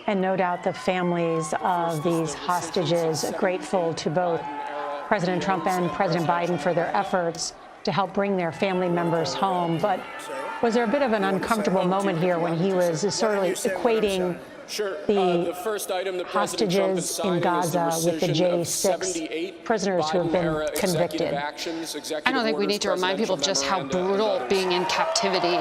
And no doubt the families of these hostages grateful to both President Trump and President Biden for their efforts to help bring their family members home. But was there a bit of an uncomfortable moment here when he was sort of equating the hostages in Gaza with the J6 prisoners who have been convicted? I don't think we need to remind people of just how brutal being in captivity,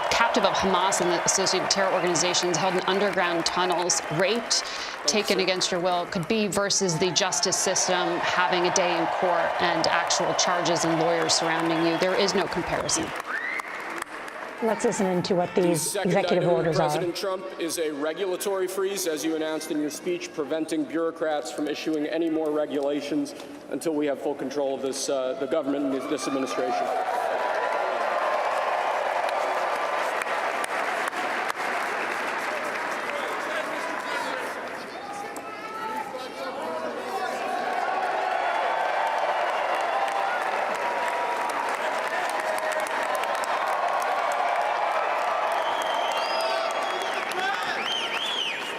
captive of Hamas and the associated terror organizations, held in underground tunnels, raped, taken against your will, could be versus the justice system having a day in court and actual charges and lawyers surrounding you. There is no comparison. Let's listen into what these executive orders are. President Trump is a regulatory freeze, as you announced in your speech, preventing bureaucrats from issuing any more regulations until we have full control of this, the government and this administration.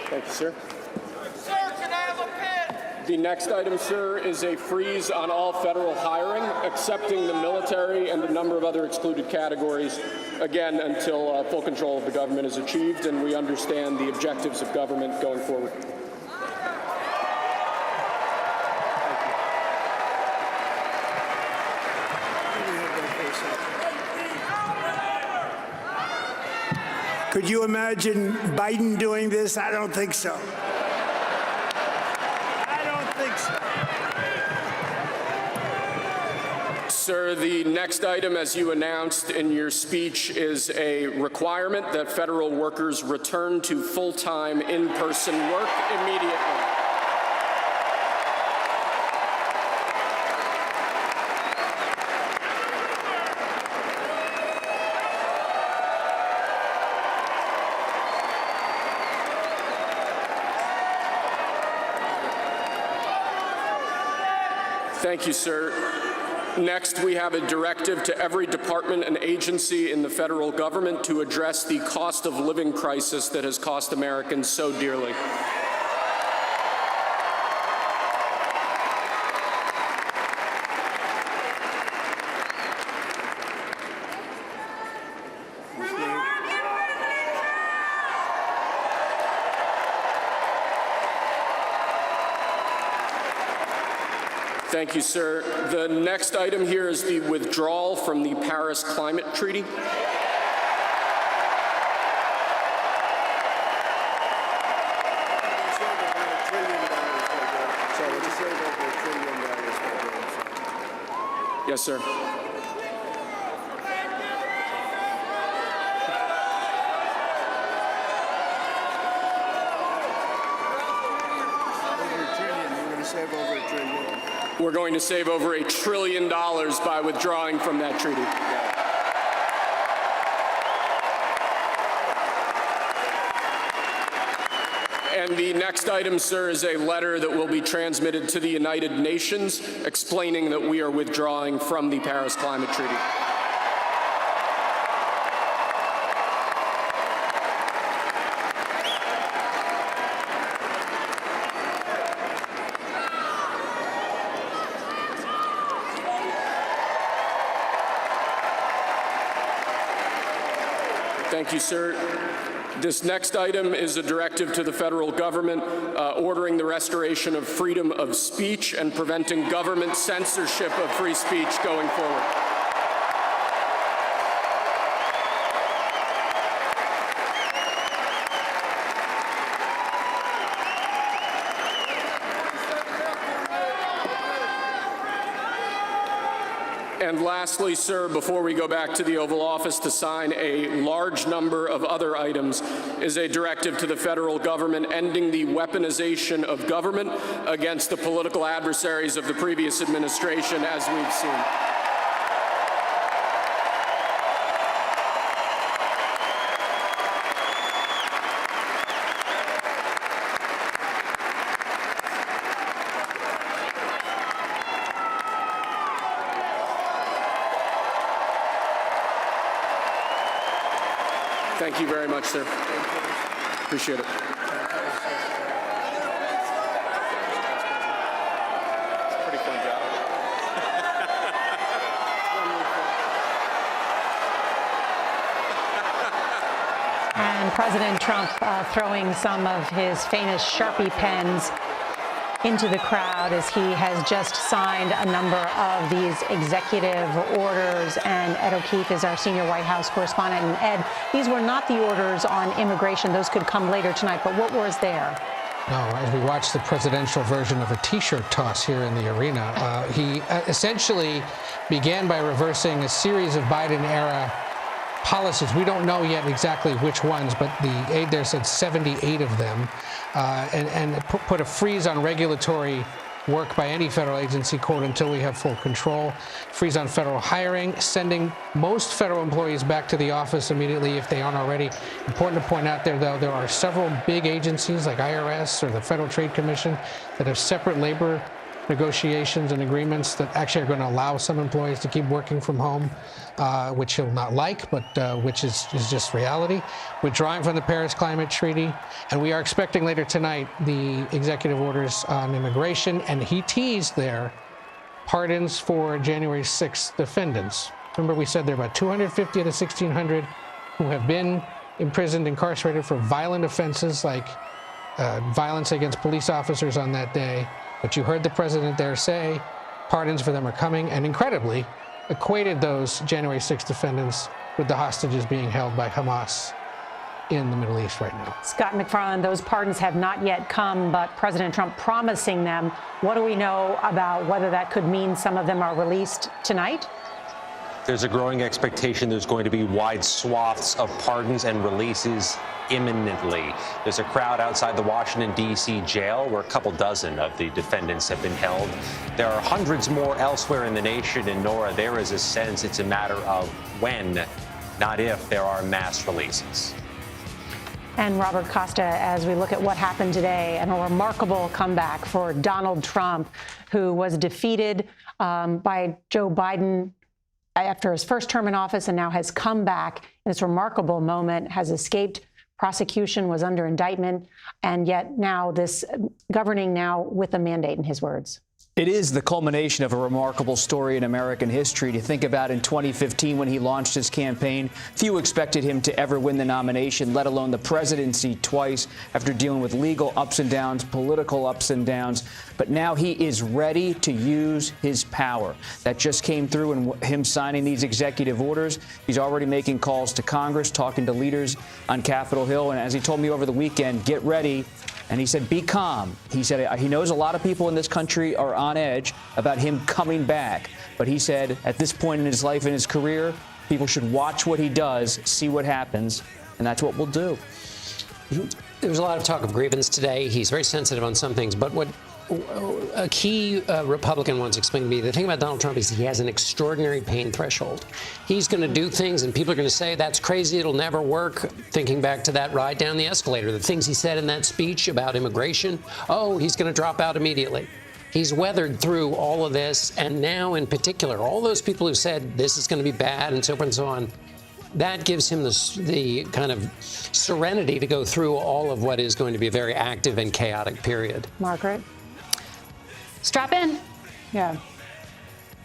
Thank you, sir. Sir, can I have a pen? The next item, sir, is a freeze on all federal hiring, excepting the military and a number of other excluded categories, again, until full control of the government is achieved and we understand the objectives of government going forward. Could you imagine Biden doing this? I don't think so. I don't think so. Sir, the next item, as you announced in your speech, is a requirement that federal workers return to full-time in-person work immediately. Thank you, sir. Next, we have a directive to every department and agency in the federal government to address the cost of living crisis that has cost Americans so dearly. Thank you, sir. The next item here is the withdrawal from the Paris Climate Treaty. Yes, sir. We're going to save over $1 trillion by withdrawing from that treaty. And the next item, sir, is a letter that will be transmitted to the United Nations explaining that we are withdrawing from the Paris Climate Treaty. Thank you, sir. This next item is a directive to the federal government ordering the restoration of freedom of speech and preventing government censorship of free speech going forward. And lastly, sir, before we go back to the Oval Office to sign a large number of other items, is a directive to the federal government ending the weaponization of government against the political adversaries of the previous administration, as we've seen. Thank you very much, sir. Appreciate it. President Trump throwing some of his famous Sharpie pens into the crowd as he has just signed a number of these executive orders. And Ed O'Keefe is our senior White House correspondent. And Ed, these were not the orders on immigration. Those could come later tonight. But what was there? No, as we watch the presidential version of a T-shirt toss here in the arena, he essentially began by reversing a series of Biden-era policies. We don't know yet exactly which ones, but the aide there said 78 of them, and put a freeze on regulatory work by any federal agency, quote, until we have full control, freeze on federal hiring, sending most federal employees back to the office immediately if they aren't already. Important to point out there, though, there are several big agencies like IRS or the Federal Trade Commission that have separate labor negotiations and agreements that actually are going to allow some employees to keep working from home, which he'll not like, but which is just reality. Withdrawing from the Paris Climate Treaty. And we are expecting later tonight the executive orders on immigration. And he teased there pardons for January 6th defendants. Remember, we said there are about 250 to 1,600 who have been imprisoned, incarcerated for violent offenses like violence against police officers on that day. But you heard the president there say pardons for them are coming, and incredibly equated those January 6th defendants with the hostages being held by Hamas in the Middle East right now. Scott McFarland, those pardons have not yet come, but President Trump promising them. What do we know about whether that could mean some of them are released tonight? There's a growing expectation there's going to be wide swaths of pardons and releases imminently. There's a crowd outside the Washington, D.C. jail where a couple dozen of the defendants have been held. There are hundreds more elsewhere in the nation, and Nora, there is a sense it's a matter of when, not if, there are mass releases. And Robert Costa, as we look at what happened today, and a remarkable comeback for Donald Trump, who was defeated by Joe Biden after his first term in office and now has come back in this remarkable moment, has escaped prosecution, was under indictment, and yet now this governing now with a mandate, in his words. It is the culmination of a remarkable story in American history. To think about in 2015 when he launched his campaign, few expected him to ever win the nomination, let alone the presidency twice after dealing with legal ups and downs, political ups and downs. But now he is ready to use his power. That just came through in him signing these executive orders. He's already making calls to Congress, talking to leaders on Capitol Hill. And as he told me over the weekend, get ready. And he said, be calm. He said he knows a lot of people in this country are on edge about him coming back. But he said at this point in his life and his career, people should watch what he does, see what happens. And that's what we'll do. There was a lot of talk of grievance today. He's very sensitive on some things. But what a key Republican once explained to me, the thing about Donald Trump is he has an extraordinary pain threshold. He's going to do things and people are going to say, that's crazy, it'll never work. Thinking back to that ride down the escalator, the things he said in that speech about immigration, oh, he's going to drop out immediately. He's weathered through all of this. And now in particular, all those people who said this is going to be bad and so forth and so on, that gives him the kind of serenity to go through all of what is going to be a very active and chaotic period. Margaret? Strap in. Yeah.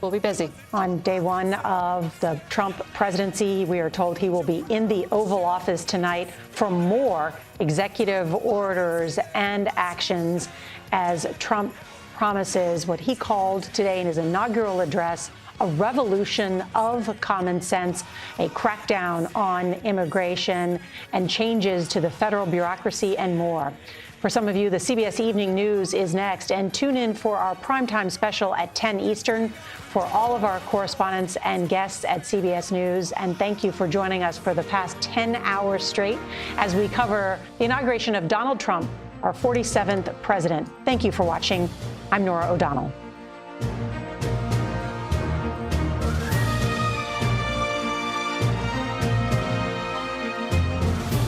We'll be busy. On day one of the Trump presidency, we are told he will be in the Oval Office tonight for more executive orders and actions as Trump promises what he called today in his inaugural address a revolution of common sense, a crackdown on immigration, and changes to the federal bureaucracy and more. For some of you, the CBS Evening News is next, and tune in for our primetime special at 10 Eastern. For all of our correspondents and guests at CBS News, and thank you for joining us for the past 10 hours straight as we cover the inauguration of Donald Trump, our 47th president. Thank you for watching. I'm Nora O'Donnell.